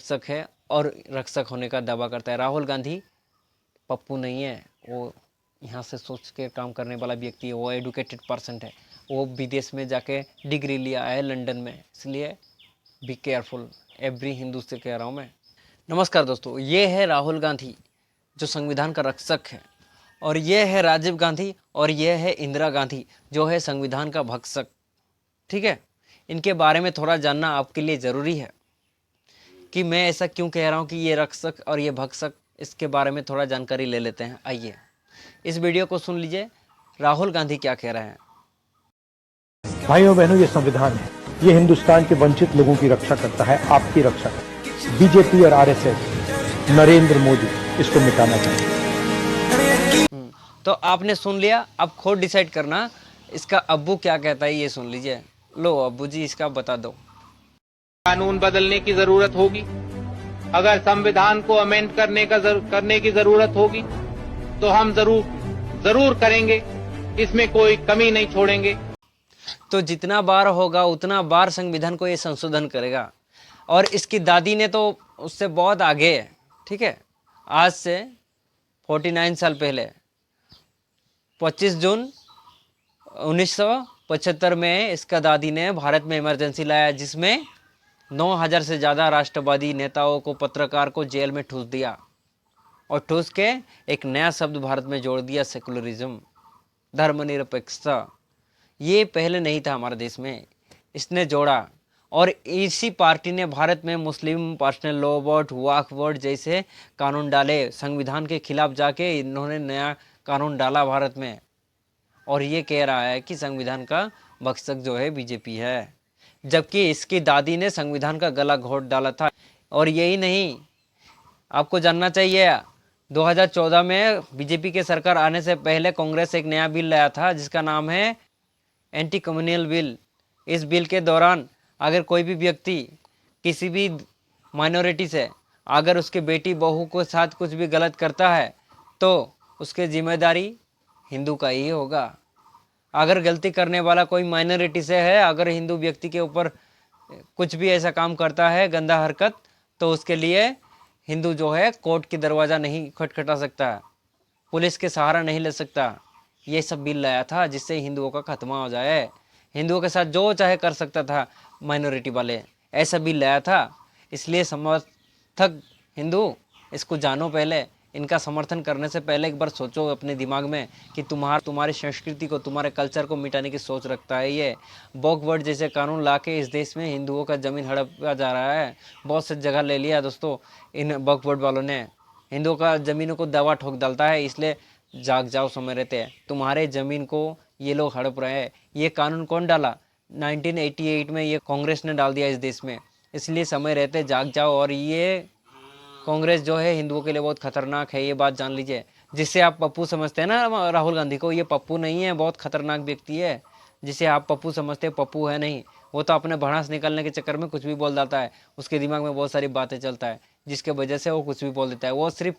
रक्षक है और रक्षक होने का दावा करता है। राहुल गांधी पप्पू नहीं है, वो यहाँ से सोच के काम करने वाला व्यक्ति है, वो एडुकेटेड पर्सन है, वो विदेश में जाके डिग्री लिया है लंदन में, इसलिए बी केयरफुल। एवरी हिंदू से कह रहा हूँ मैं। नमस्कार दोस्तों, ये है राहुल गांधी जो संविधान का रक्षक है, और ये है राजीव गांधी, और ये है इंदिरा गांधी जो है संविधान का भक्षक। ठीक है, इनके बारे में थोड़ा जानना आपके लिए ज़रूरी है कि मैं ऐसा क्यों कह रहा हूँ कि ये रक्षक और ये भक्षक, इसके बारे में थोड़ा जानकारी ले लेते हैं। आइए इस वीडियो को सुन लीजिए, राहुल गांधी क्या कह रहे हैं। भाइयों बहनों, ये संविधान है, ये हिंदुस्तान के वंचित लोगों की रक्षा करता है, आपकी रक्षा करता है। बीजेपी और आरएसएस, नरेंद्र मोदी इसको मिटाना चाहिए। तो आपने सुन लिया, अब खुद डिसाइड करना इसका अब्बू क्या कहता है, ये सुन लीजिए। लो अब्बू जी, इसका बता दो। कानून बदलने की जरूरत होगी, अगर संविधान को अमेंड करने की जरूरत होगी तो हम जरूर करेंगे, इसमें कोई कमी नहीं छोड़ेंगे। तो जितना बार होगा उतना बार संविधान को ये संशोधन करेगा, और इसकी दादी ने तो उससे बहुत आगे है। ठीक है, आज से 49 साल पहले 25 जून 1975 में इसका दादी ने भारत में इमरजेंसी लाया, जिसमें 9000 से ज़्यादा राष्ट्रवादी नेताओं को, पत्रकार को जेल में ठूस दिया, और ठूस के एक नया शब्द भारत में जोड़ दिया, सेकुलरिज्म, धर्मनिरपेक्षता। ये पहले नहीं था हमारे देश में, इसने जोड़ा। और इसी पार्टी ने भारत में मुस्लिम पर्सनल लॉ बोर्ड, वक्फ बोर्ड जैसे कानून डाले। संविधान के खिलाफ जाके इन्होंने नया कानून डाला भारत में, और ये कह रहा है कि संविधान का भक्षक जो है बीजेपी है, जबकि इसकी दादी ने संविधान का गला घोट डाला था। और यही नहीं, आपको जानना चाहिए 2014 में बीजेपी के सरकार आने से पहले कांग्रेस एक नया बिल लाया था जिसका नाम है एंटी कम्युनल बिल। इस बिल के दौरान अगर कोई भी व्यक्ति किसी भी माइनॉरिटी से अगर उसके बेटी बहू के साथ कुछ भी गलत करता है तो उसकी जिम्मेदारी हिंदू का ही होगा। अगर गलती करने वाला कोई माइनॉरिटी से है, अगर हिंदू व्यक्ति के ऊपर कुछ भी ऐसा काम करता है, गंदा हरकत, तो उसके लिए हिंदू जो है कोर्ट की दरवाज़ा नहीं खटखटा सकता, पुलिस के सहारा नहीं ले सकता। ये सब बिल लाया था जिससे हिंदुओं का खात्मा हो जाए। हिंदुओं के साथ जो चाहे कर सकता था माइनॉरिटी वाले, ऐसा बिल लाया था। इसलिए समर्थक हिंदू, इसको जानो पहले, इनका समर्थन करने से पहले एक बार सोचो अपने दिमाग में कि तुम्हारी संस्कृति को, तुम्हारे कल्चर को मिटाने की सोच रखता है ये। वक्फ बोर्ड जैसे कानून लाके इस देश में हिंदुओं का ज़मीन हड़पा जा रहा है। बहुत से जगह ले लिया दोस्तों इन वक्फ बोर्ड वालों ने, हिंदुओं का ज़मीनों को दवा ठोक डालता है। इसलिए जाग जाओ, समय रहते हैं, तुम्हारे ज़मीन को ये लोग हड़प रहे हैं। ये कानून कौन डाला? 1988 में ये कांग्रेस ने डाल दिया इस देश में। इसलिए समय रहते जाग जाओ। और ये कांग्रेस जो है हिंदुओं के लिए बहुत खतरनाक है, ये बात जान लीजिए। जिससे आप पप्पू समझते हैं ना राहुल गांधी को, ये पप्पू नहीं है, बहुत खतरनाक व्यक्ति है। जिसे आप पप्पू समझते हैं, पप्पू है नहीं। वो तो अपने भड़ास निकालने के चक्कर में कुछ भी बोल जाता है, उसके दिमाग में बहुत सारी बातें चलता है जिसके वजह से वो कुछ भी बोल देता है। वो सिर्फ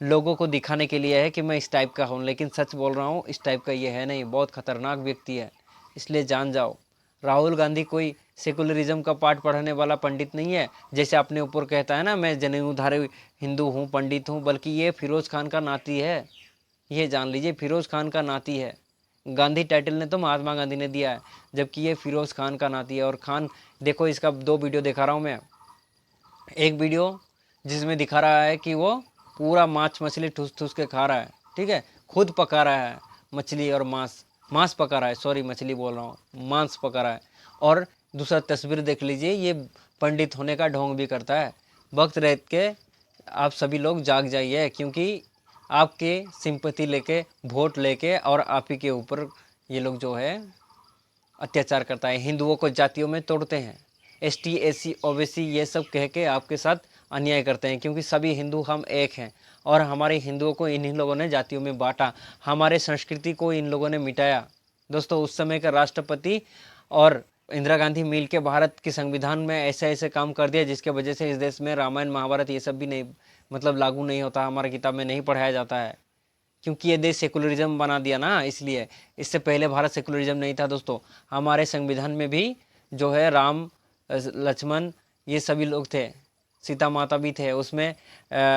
लोगों को दिखाने के लिए है कि मैं इस टाइप का हूँ, लेकिन सच बोल रहा हूँ, इस टाइप का ये है नहीं, बहुत खतरनाक व्यक्ति है। इसलिए जान जाओ, राहुल गांधी कोई सेकुलरिज्म का पाठ पढ़ाने वाला पंडित नहीं है जैसे अपने ऊपर कहता है ना, मैं जनेऊधारी हिंदू हूँ, पंडित हूँ, बल्कि ये फिरोज़ खान का नाती है। ये जान लीजिए, फिरोज़ खान का नाती है। गांधी टाइटल ने तो महात्मा गांधी ने दिया है, जबकि ये फिरोज़ खान का नाती है। और खान, देखो इसका 2 वीडियो दिखा रहा हूँ मैं। एक वीडियो जिसमें दिखा रहा है कि वो पूरा मांस मछली ठूस ठूस के खा रहा है, ठीक है, खुद पका रहा है मछली और मांस पका रहा है, सॉरी मछली बोल रहा हूँ, मांस पका रहा है। और दूसरा तस्वीर देख लीजिए, ये पंडित होने का ढोंग भी करता है। वक्त रहते के आप सभी लोग जाग जाइए, क्योंकि आपके सिंपैथी लेके, वोट लेके, और आप ही के ऊपर ये लोग जो है अत्याचार करता है। हिंदुओं को जातियों में तोड़ते हैं, ST SC OBC ये सब कह के आपके साथ अन्याय करते हैं, क्योंकि सभी हिंदू हम एक हैं। और हमारे हिंदुओं को इन्हीं लोगों ने जातियों में बांटा, हमारे संस्कृति को इन लोगों ने मिटाया। दोस्तों, उस समय का राष्ट्रपति और इंदिरा गांधी मिल के भारत के संविधान में ऐसे ऐसे काम कर दिया जिसके वजह से इस देश में रामायण महाभारत ये सब भी नहीं, मतलब लागू नहीं होता, हमारी किताब में नहीं पढ़ाया जाता है, क्योंकि ये देश सेकुलरिज्म बना दिया ना। इसलिए इससे पहले भारत सेकुलरिज्म नहीं था दोस्तों। हमारे संविधान में भी जो है राम, लक्ष्मण, ये सभी लोग थे, सीता माता भी थे, उसमें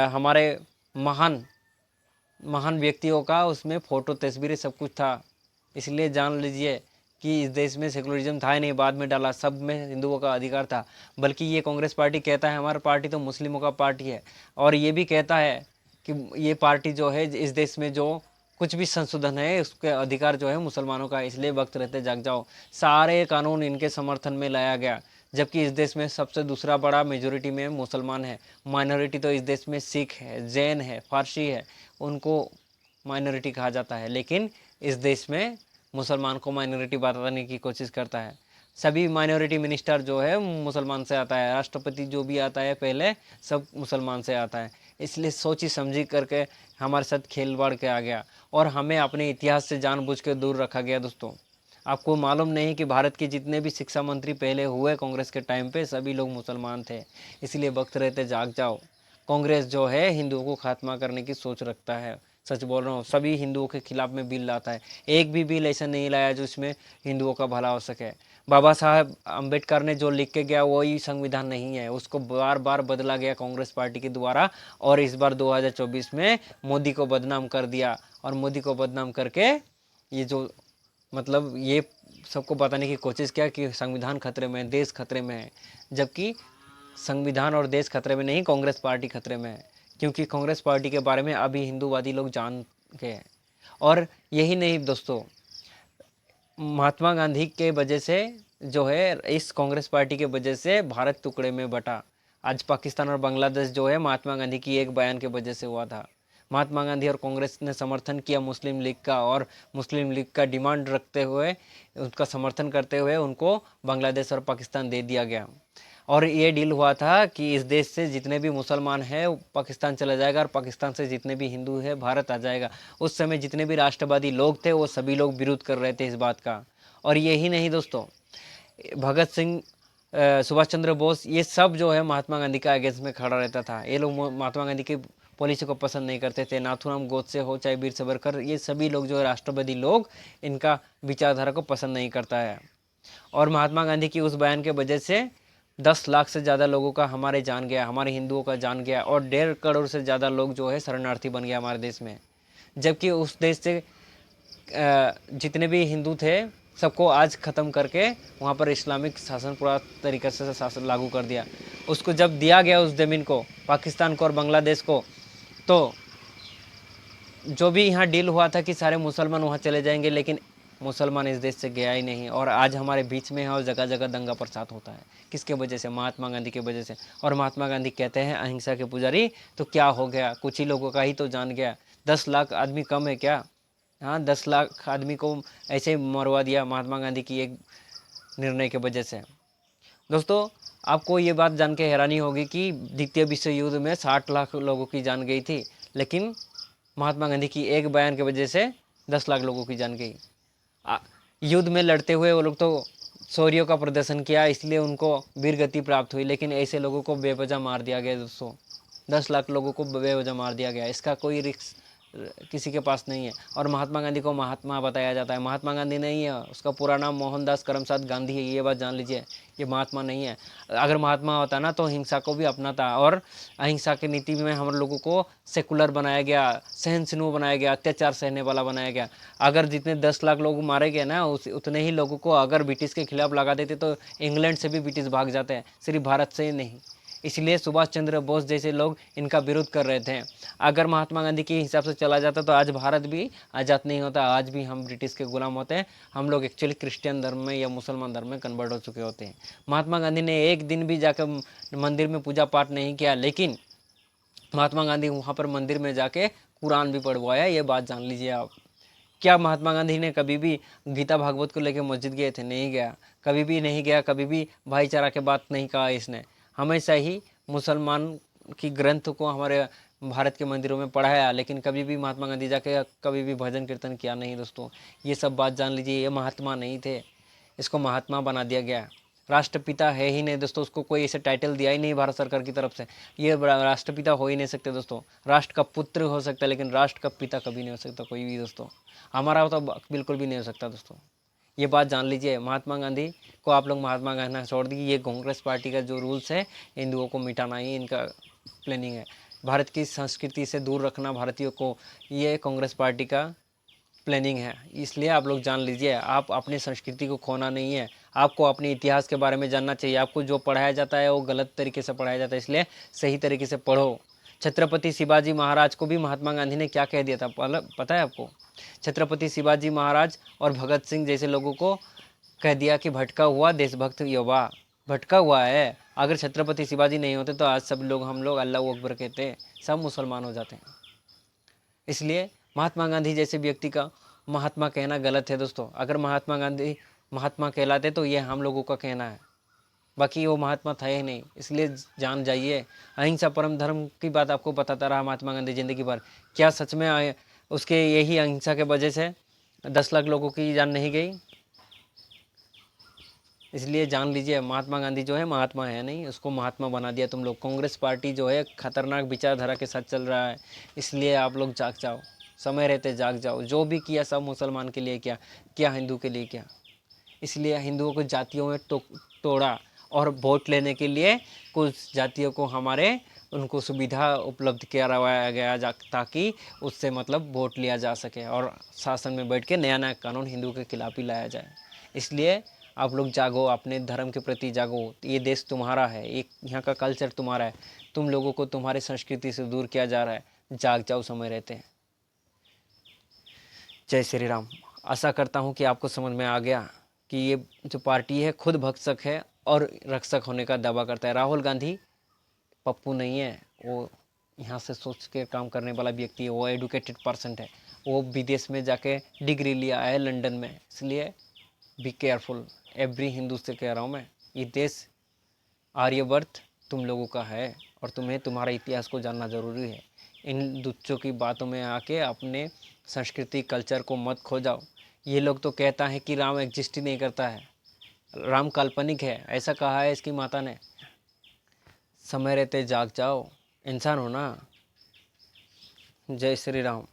हमारे महान महान व्यक्तियों का उसमें फ़ोटो तस्वीरें सब कुछ था। इसलिए जान लीजिए कि इस देश में सेकुलरिज्म था ही नहीं, बाद में डाला, सब में हिंदुओं का अधिकार था। बल्कि ये कांग्रेस पार्टी कहता है हमारा पार्टी तो मुस्लिमों का पार्टी है, और ये भी कहता है कि ये पार्टी जो है इस देश में जो कुछ भी संशोधन है उसके अधिकार जो है मुसलमानों का है। इसलिए वक्त रहते जाग जाओ। सारे कानून इनके समर्थन में लाया गया, जबकि इस देश में सबसे दूसरा बड़ा मेजोरिटी में मुसलमान है। माइनॉरिटी तो इस देश में सिख है, जैन है, फारसी है, उनको माइनॉरिटी कहा जाता है। लेकिन इस देश में मुसलमान को माइनॉरिटी बताने की कोशिश करता है। सभी माइनॉरिटी मिनिस्टर जो है मुसलमान से आता है, राष्ट्रपति जो भी आता है पहले सब मुसलमान से आता है। इसलिए सोची समझी करके हमारे साथ खेलवाड़ के आ गया, और हमें अपने इतिहास से जानबूझ के दूर रखा गया। दोस्तों, आपको मालूम नहीं कि भारत के जितने भी शिक्षा मंत्री पहले हुए कांग्रेस के टाइम पे सभी लोग मुसलमान थे। इसलिए वक्त रहते जाग जाओ। कांग्रेस जो है हिंदुओं को खात्मा करने की सोच रखता है। सच बोल रहा हूँ, सभी हिंदुओं के खिलाफ में बिल लाता है। एक भी बिल ऐसा नहीं लाया जो इसमें हिंदुओं का भला हो सके। बाबा साहब अम्बेडकर ने जो लिख के गया वही संविधान नहीं है, उसको बार बार बदला गया कांग्रेस पार्टी के द्वारा। और इस बार 2024 में मोदी को बदनाम कर दिया, और मोदी को बदनाम करके ये जो मतलब ये सबको बताने की कोशिश किया कि संविधान खतरे में है, देश खतरे में है। जबकि संविधान और देश खतरे में नहीं, कांग्रेस पार्टी खतरे में है। क्योंकि कांग्रेस पार्टी के बारे में अभी हिंदूवादी लोग जान गए हैं। और यही नहीं दोस्तों, महात्मा गांधी के वजह से जो है, इस कांग्रेस पार्टी के वजह से भारत टुकड़े में बटा। आज पाकिस्तान और बांग्लादेश जो है महात्मा गांधी की एक बयान के वजह से हुआ था। महात्मा गांधी और कांग्रेस ने समर्थन किया मुस्लिम लीग का, और मुस्लिम लीग का डिमांड रखते हुए, उसका समर्थन करते हुए उनको बांग्लादेश और पाकिस्तान दे दिया गया। और ये डील हुआ था कि इस देश से जितने भी मुसलमान हैं पाकिस्तान चला जाएगा, और पाकिस्तान से जितने भी हिंदू हैं भारत आ जाएगा। उस समय जितने भी राष्ट्रवादी लोग थे वो सभी लोग विरोध कर रहे थे इस बात का। और यही नहीं दोस्तों, भगत सिंह, सुभाष चंद्र बोस, ये सब जो है महात्मा गांधी का अगेंस्ट में खड़ा रहता था। ये लोग महात्मा गांधी की पॉलिसी को पसंद नहीं करते थे। नाथूराम गोडसे हो चाहे वीर सावरकर, ये सभी लोग जो है राष्ट्रवादी लोग, इनका विचारधारा को पसंद नहीं करता है। और महात्मा गांधी की उस बयान के वजह से 10 लाख से ज़्यादा लोगों का हमारे जान गया, हमारे हिंदुओं का जान गया, और 1.5 करोड़ से ज़्यादा लोग जो है शरणार्थी बन गया हमारे देश में। जबकि उस देश से जितने भी हिंदू थे सबको आज ख़त्म करके वहाँ पर इस्लामिक शासन पूरा तरीके से शासन लागू कर दिया। उसको जब दिया गया उस ज़मीन को, पाकिस्तान को और बांग्लादेश को, तो जो भी यहाँ डील हुआ था कि सारे मुसलमान वहाँ चले जाएंगे, लेकिन मुसलमान इस देश से गया ही नहीं, और आज हमारे बीच में है, और जगह जगह दंगा प्रसाद होता है। किसके वजह से? महात्मा गांधी की वजह से। और महात्मा गांधी कहते हैं अहिंसा के पुजारी, तो क्या हो गया? कुछ ही लोगों का ही तो जान गया। 10 लाख आदमी कम है क्या? हाँ, 10 लाख आदमी को ऐसे ही मरवा दिया महात्मा गांधी की एक निर्णय के वजह से। दोस्तों, आपको ये बात जान के हैरानी होगी कि द्वितीय विश्व युद्ध में 60 लाख लोगों की जान गई थी, लेकिन महात्मा गांधी की एक बयान की वजह से 10 लाख लोगों की जान गई। युद्ध में लड़ते हुए वो लोग तो शौर्य का प्रदर्शन किया, इसलिए उनको वीर गति प्राप्त हुई, लेकिन ऐसे लोगों को बेवजह मार दिया गया दोस्तों। 10 लाख लोगों को बेवजह मार दिया गया, इसका कोई रिस्क किसी के पास नहीं है। और महात्मा गांधी को महात्मा बताया जाता है, महात्मा गांधी नहीं है, उसका पूरा नाम मोहनदास करमचंद गांधी है। ये बात जान लीजिए, ये महात्मा नहीं है। अगर महात्मा होता ना तो हिंसा को भी अपनाता, और अहिंसा की नीति में हम लोगों को सेकुलर बनाया गया, सहनशील बनाया गया, अत्याचार सहने वाला बनाया गया। अगर जितने 10 लाख लोग मारे गए ना, उतने ही लोगों को अगर ब्रिटिश के खिलाफ लगा देते तो इंग्लैंड से भी ब्रिटिश भाग जाते हैं, सिर्फ भारत से ही नहीं। इसलिए सुभाष चंद्र बोस जैसे लोग इनका विरोध कर रहे थे। अगर महात्मा गांधी के हिसाब से चला जाता तो आज भारत भी आज़ाद नहीं होता, आज भी हम ब्रिटिश के गुलाम होते हैं। हम लोग एक्चुअली क्रिश्चियन धर्म में या मुसलमान धर्म में कन्वर्ट हो चुके होते हैं। महात्मा गांधी ने एक दिन भी जाकर मंदिर में पूजा पाठ नहीं किया, लेकिन महात्मा गांधी वहाँ पर मंदिर में जाके कुरान भी पढ़वाया। ये बात जान लीजिए आप। क्या महात्मा गांधी ने कभी भी गीता भागवत को लेकर मस्जिद गए थे? नहीं गया, कभी भी नहीं गया। कभी भी भाईचारा के बात नहीं कहा इसने। हमेशा ही मुसलमान की ग्रंथ को हमारे भारत के मंदिरों में पढ़ाया, लेकिन कभी भी महात्मा गांधी जाके कभी भी भजन कीर्तन किया नहीं। दोस्तों, ये सब बात जान लीजिए। ये महात्मा नहीं थे, इसको महात्मा बना दिया गया। राष्ट्रपिता है ही नहीं दोस्तों, उसको कोई ऐसे टाइटल दिया ही नहीं भारत सरकार की तरफ से। ये राष्ट्रपिता हो ही नहीं सकते दोस्तों। राष्ट्र का पुत्र हो सकता है, लेकिन राष्ट्र का पिता कभी नहीं हो सकता कोई भी दोस्तों। हमारा तो बिल्कुल भी नहीं हो सकता दोस्तों। ये बात जान लीजिए। महात्मा गांधी को आप लोग महात्मा कहना छोड़ दी, ये कांग्रेस पार्टी का जो रूल्स है हिंदुओं को मिटाना ही इनका प्लानिंग है। भारत की संस्कृति से दूर रखना भारतीयों को, ये कांग्रेस पार्टी का प्लानिंग है। इसलिए आप लोग जान लीजिए, आप अपनी संस्कृति को खोना नहीं है, आपको अपने इतिहास के बारे में जानना चाहिए। आपको जो पढ़ाया जाता है वो गलत तरीके से पढ़ाया जाता है, इसलिए सही तरीके से पढ़ो। छत्रपति शिवाजी महाराज को भी महात्मा गांधी ने क्या कह दिया था पता है आपको? छत्रपति शिवाजी महाराज और भगत सिंह जैसे लोगों को कह दिया कि भटका हुआ देशभक्त युवा, भटका हुआ है। अगर छत्रपति शिवाजी नहीं होते तो आज सब लोग हम लोग अल्लाह अकबर कहते, सब मुसलमान हो जाते हैं। इसलिए महात्मा गांधी जैसे व्यक्ति का महात्मा कहना गलत है दोस्तों। अगर महात्मा गांधी महात्मा कहलाते तो ये हम लोगों का कहना है, बाकी वो महात्मा था ही नहीं। इसलिए जान जाइए, अहिंसा परम धर्म की बात आपको बताता रहा महात्मा गांधी जिंदगी भर। क्या सच में उसके यही अहिंसा के वजह से 10 लाख लोगों की जान नहीं गई? इसलिए जान लीजिए, महात्मा गांधी जो है महात्मा है नहीं, उसको महात्मा बना दिया तुम लोग। कांग्रेस पार्टी जो है खतरनाक विचारधारा के साथ चल रहा है, इसलिए आप लोग जाग जाओ, समय रहते जाग जाओ। जो भी किया सब मुसलमान के लिए किया, क्या हिंदू के लिए किया। इसलिए हिंदुओं को जातियों में तोड़ा और वोट लेने के लिए कुछ जातियों को हमारे उनको सुविधा उपलब्ध करवाया गया ताकि उससे मतलब वोट लिया जा सके और शासन में बैठ के नया नया कानून हिंदू के खिलाफ ही लाया जाए। इसलिए आप लोग जागो, अपने धर्म के प्रति जागो। ये देश तुम्हारा है, एक यहाँ का कल्चर तुम्हारा है, तुम लोगों को तुम्हारी संस्कृति से दूर किया जा रहा है। जाग जाओ, समय रहते हैं। जय श्री राम। आशा करता हूँ कि आपको समझ में आ गया कि ये जो पार्टी है खुद भक्षक है और रक्षक होने का दावा करता है। राहुल गांधी पप्पू नहीं है, वो यहाँ से सोच के काम करने वाला व्यक्ति है, वो एडुकेटेड पर्सन है, वो विदेश में जाके डिग्री लिया है लंदन में। इसलिए बी केयरफुल, एवरी हिंदू से कह रहा हूँ मैं, ये देश आर्यवर्त तुम लोगों का है और तुम्हें तुम्हारा इतिहास को जानना ज़रूरी है। इन दुच्चों की बातों में आके अपने संस्कृति कल्चर को मत खो जाओ। ये लोग तो कहता है कि राम एग्जिस्ट ही नहीं करता है, राम काल्पनिक है, ऐसा कहा है इसकी माता ने। समय रहते जाग जाओ, इंसान हो ना। जय श्री राम।